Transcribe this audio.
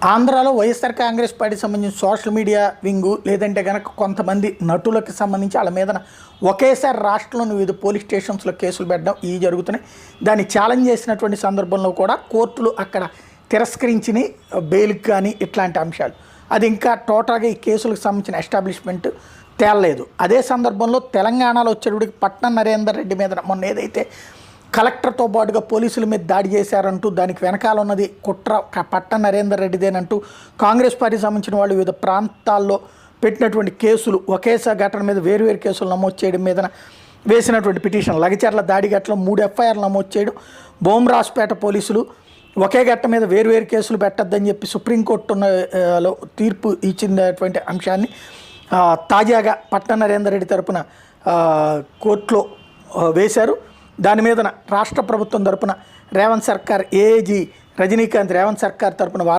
ఆంధ్రాలో వైఎస్ఆర్ కాంగ్రెస్ పార్టీకి సంబంధించిన సోషల్ మీడియా వింగు లేదంటే కనుక కొంతమంది నటులకు సంబంధించి వాళ్ళ మీద ఒకేసారి రాష్ట్రంలోని వివిధ పోలీస్ స్టేషన్స్లో కేసులు పెట్టడం ఇవి జరుగుతున్నాయి. దాన్ని ఛాలెంజ్ చేసినటువంటి సందర్భంలో కూడా కోర్టులు అక్కడ తిరస్కరించిన బెయిల్కి కానీ ఇట్లాంటి అంశాలు అది ఇంకా టోటల్గా ఈ కేసులకు సంబంధించిన ఎస్టాబ్లిష్మెంట్ తేలలేదు. అదే సందర్భంలో తెలంగాణలో వచ్చేటప్పటికి పట్నం నరేందర్ రెడ్డి మీద మొన్న ఏదైతే కలెక్టర్తో పాటుగా పోలీసుల మీద దాడి చేశారంటూ దానికి వెనకాల ఉన్నది కుట్ర పట్నం నరేందర్ రెడ్డిదేనంటూ కాంగ్రెస్ పార్టీకి సంబంధించిన వాళ్ళు వివిధ ప్రాంతాల్లో పెట్టినటువంటి కేసులు ఒకేసారి ఘటన మీద వేరువేరు కేసులు నమోదు చేయడం మీద వేసినటువంటి పిటిషన్ లగచర్ల దాడి ఘటనలో 3 ఎఫ్ఐఆర్లు నమోదు చేయడం, బోమ్రాజ్పేట పోలీసులు ఒకే ఘట్ట మీద వేరువేరు కేసులు పెట్టద్దని చెప్పి సుప్రీంకోర్టులో తీర్పు ఇచ్చినటువంటి అంశాన్ని తాజాగా పట్నం నరేందర్ రెడ్డి తరపున కోర్టులో వేశారు. దాని మీద రాష్ట్ర ప్రభుత్వం తరపున రేవంత్ సర్కార్ ఏఏజీ రజనీకాంత్ రేవంత్ సర్కార్ తరపున